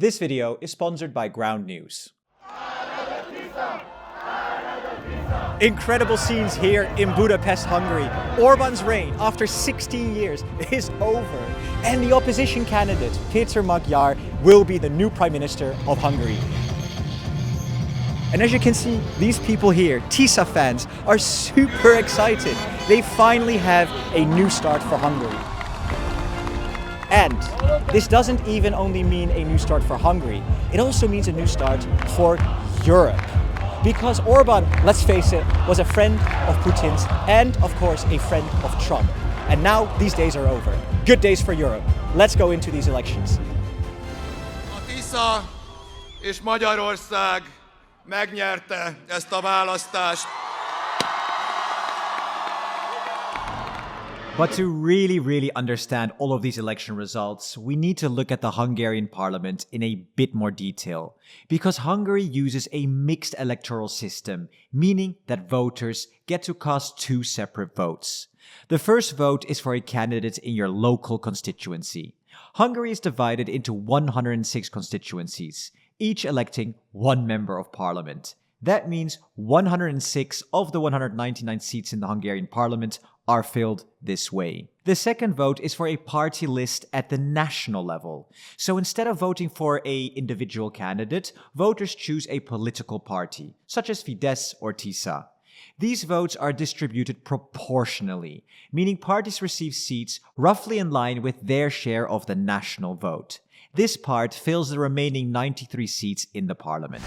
This video is sponsored by Ground News. Incredible scenes here in Budapest, Hungary. Orban's reign, after 16 years, is over. And the opposition candidate, Péter Magyar, will be the new Prime Minister of Hungary. And as you can see, these people here, Tisza fans, are super excited. They finally have a new start for Hungary. And this doesn't even only mean a new start for Hungary, it also means a new start for Europe. Because Orban, let's face it, was a friend of Putin's and, of course, a friend of Trump. And now these days are over. Good days for Europe. Let's go into these elections. A Tisza és Magyarország megnyerte ezt a választást. But to really understand all of these election results, we need to look at the Hungarian parliament in a bit more detail. Because Hungary uses a mixed electoral system, meaning that voters get to cast two separate votes. The first vote is for a candidate in your local constituency. Hungary is divided into 106 constituencies, each electing one member of parliament. That means 106 of the 199 seats in the Hungarian parliament are filled this way. The second vote is for a party list at the national level. So instead of voting for an individual candidate, voters choose a political party, such as Fidesz or Tisza. These votes are distributed proportionally, meaning parties receive seats roughly in line with their share of the national vote. This part fills the remaining 93 seats in the parliament.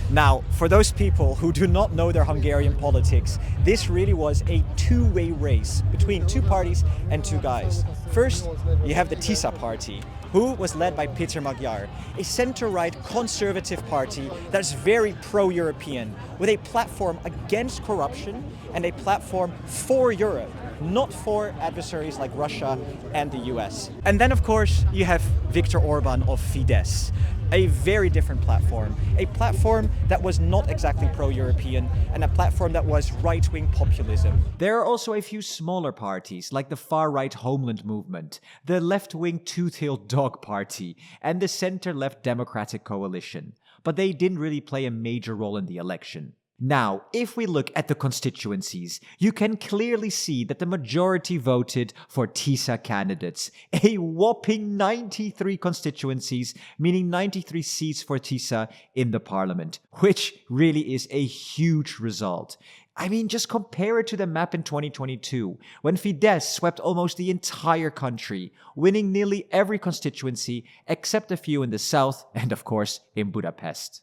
Now, for those people who do not know their Hungarian politics, this really was a two-way race between two parties and two guys. First, you have the Tisza party, who was led by Péter Magyar, a center-right conservative party that is very pro-European, with a platform against corruption and a platform for Europe, not for adversaries like Russia and the US. And then, of course, you have Viktor Orbán of Fidesz, a very different platform, a platform that was not exactly pro-European and a platform that was right-wing populism. There are also a few smaller parties like the far-right Homeland Movement, the left-wing Two-Tailed Dog Party, and the center-left Democratic Coalition, but they didn't really play a major role in the election. Now, if we look at the constituencies, you can clearly see that the majority voted for Tisza candidates, a whopping 93 constituencies, meaning 93 seats for Tisza in the parliament, which really is a huge result. I mean, just compare it to the map in 2022, when Fidesz swept almost the entire country, winning nearly every constituency except a few in the south and, of course, in Budapest.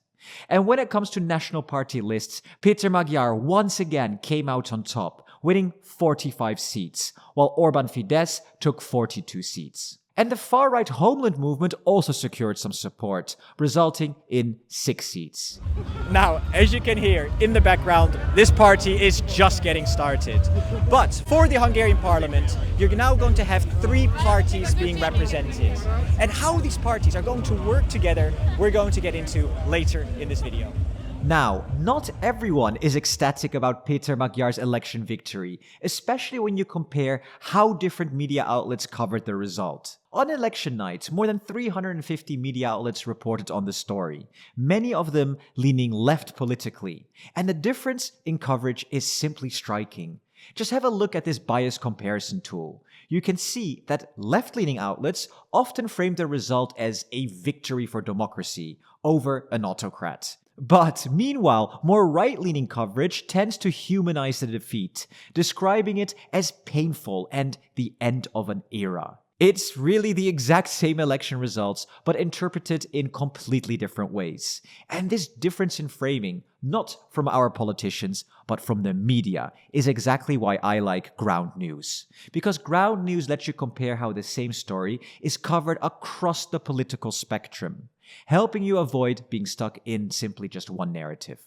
And when it comes to national party lists, Péter Magyar once again came out on top, winning 45 seats, while Orban Fidesz took 42 seats. And the far-right Homeland Movement also secured some support, resulting in 6 seats. Now, as you can hear in the background, this party is just getting started. But for the Hungarian parliament, you're now going to have 3 parties being represented. And how these parties are going to work together, we're going to get into later in this video. Now, not everyone is ecstatic about Péter Magyar's election victory, especially when you compare how different media outlets covered the result. On election night, more than 350 media outlets reported on the story, many of them leaning left politically, and the difference in coverage is simply striking. Just have a look at this bias comparison tool. You can see that left-leaning outlets often frame the result as a victory for democracy over an autocrat. But meanwhile, more right-leaning coverage tends to humanize the defeat, describing it as painful and the end of an era. It's really the exact same election results, but interpreted in completely different ways. And this difference in framing, not from our politicians, but from the media, is exactly why I like Ground News. Because Ground News lets you compare how the same story is covered across the political spectrum, helping you avoid being stuck in simply just one narrative.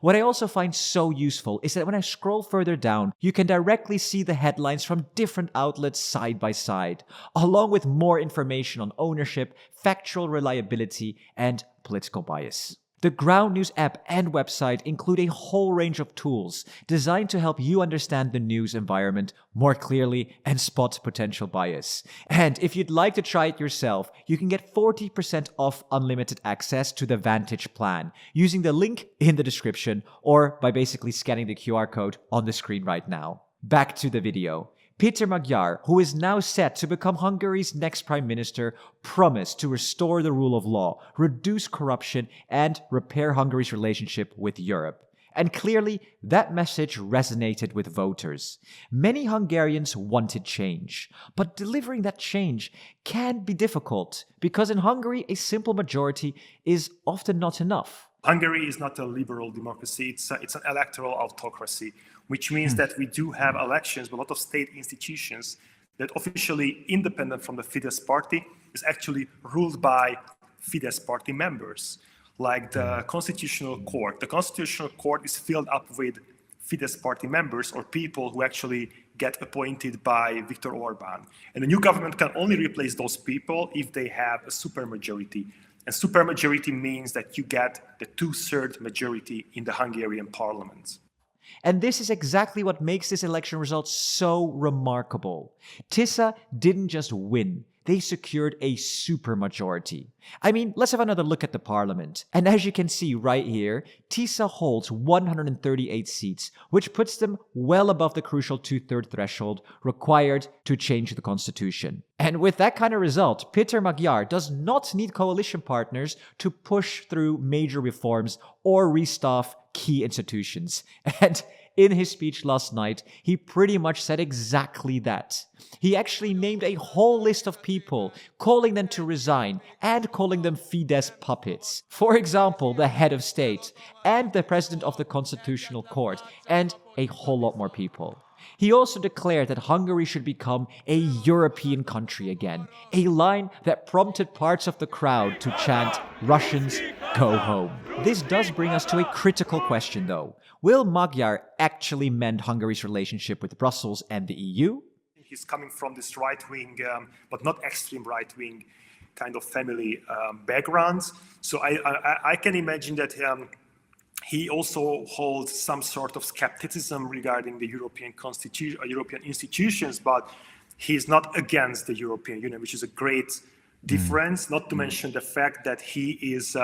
What I also find so useful is that when I scroll further down, you can directly see the headlines from different outlets side by side, along with more information on ownership, factual reliability, and political bias. The Ground News app and website include a whole range of tools designed to help you understand the news environment more clearly and spot potential bias. And if you'd like to try it yourself, you can get 40% off unlimited access to the Vantage plan using the link in the description or by basically scanning the QR code on the screen right now. Back to the video. Péter Magyar, who is now set to become Hungary's next prime minister, promised to restore the rule of law, reduce corruption, and repair Hungary's relationship with Europe. And clearly, that message resonated with voters. Many Hungarians wanted change, but delivering that change can be difficult, because in Hungary, a simple majority is often not enough. Hungary is not a liberal democracy, it's an electoral autocracy, which means that we do have elections, but a lot of state institutions that officially independent from the Fidesz party is actually ruled by Fidesz party members, like the Constitutional Court. The Constitutional Court is filled up with Fidesz party members or people who actually get appointed by Viktor Orbán. And the new government can only replace those people if they have a supermajority. And supermajority means that you get the 2/3 majority in the Hungarian parliament. And this is exactly what makes this election result so remarkable. Tisza didn't just win, they secured a supermajority. I mean, let's have another look at the parliament. And as you can see right here, Tisza holds 138 seats, which puts them well above the crucial 2/3 threshold required to change the constitution. And with that kind of result, Péter Magyar does not need coalition partners to push through major reforms or restaff key institutions. And in his speech last night, he pretty much said exactly that. He actually named a whole list of people, calling them to resign and calling them Fidesz puppets. For example, the head of state and the president of the Constitutional Court and a whole lot more people. He also declared that Hungary should become a European country again, a line that prompted parts of the crowd to chant, "Russians, go home." This does bring us to a critical question though. Will Magyar actually mend Hungary's relationship with Brussels and the EU? He's coming from this right-wing, but not extreme right-wing kind of family backgrounds. So I can imagine that he also holds some sort of skepticism regarding the European constitution, European institutions, but he's not against the European Union, which is a great difference. Not to mention the fact that he is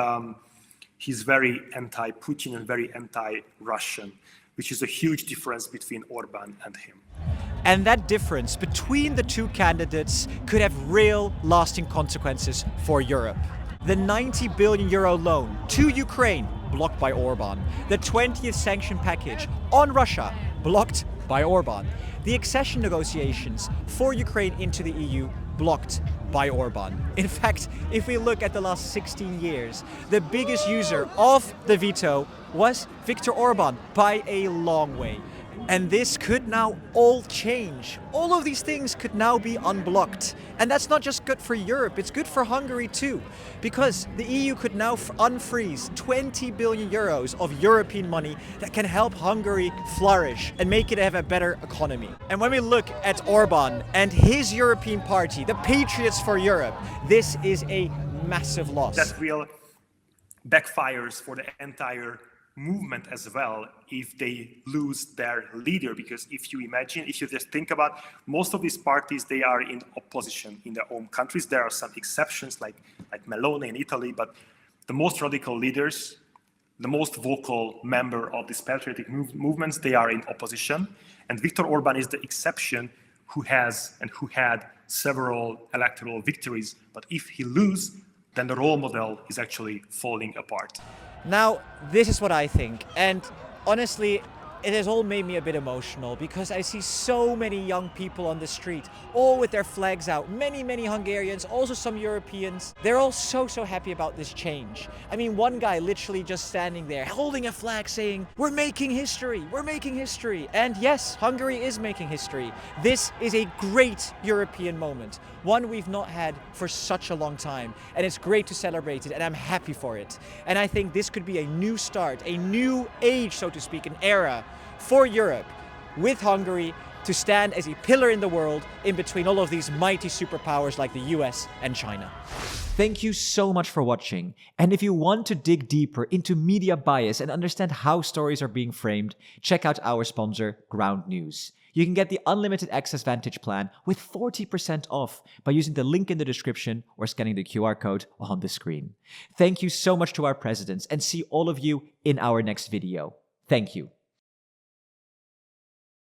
he's very anti-Putin and very anti-Russian, which is a huge difference between Orban and him. And that difference between the two candidates could have real, lasting consequences for Europe. The 90 billion euro loan to Ukraine, blocked by Orban. The 20th sanction package on Russia, blocked by Orban. The accession negotiations for Ukraine into the EU, blocked by Orban. In fact, if we look at the last 16 years, the biggest user of the veto was Viktor Orbán by a long way. And this could now all change. All of these things could now be unblocked. And that's not just good for Europe, it's good for Hungary too. Because the EU could now unfreeze 20 billion euros of European money that can help Hungary flourish and make it have a better economy. And when we look at Orban and his European party, the Patriots for Europe, this is a massive loss. That will backfires for the entire movement as well if they lose their leader, because if you just think about most of these parties, they are in opposition in their own countries. There are some exceptions like Meloni in Italy, but the most radical leaders, the most vocal member of these patriotic movements, they are in opposition. And Viktor Orbán is the exception who had several electoral victories, but if he loses, then the role model is actually falling apart. Now, this is what I think, and honestly, it has all made me a bit emotional because I see so many young people on the street, all with their flags out. Many Hungarians, also some Europeans. They're all so happy about this change. I mean, one guy literally just standing there, holding a flag saying, "We're making history, we're making history." And yes, Hungary is making history. This is a great European moment, one we've not had for such a long time. And it's great to celebrate it, and I'm happy for it. And I think this could be a new start, a new age, so to speak, an era for Europe, with Hungary to stand as a pillar in the world in between all of these mighty superpowers like the US and China. Thank you so much for watching, and if you want to dig deeper into media bias and understand how stories are being framed, check out our sponsor, Ground News. You can get the Unlimited Access Vantage plan with 40% off by using the link in the description or scanning the QR code on the screen. Thank you so much to our presidents, and see all of you in our next video. Thank you.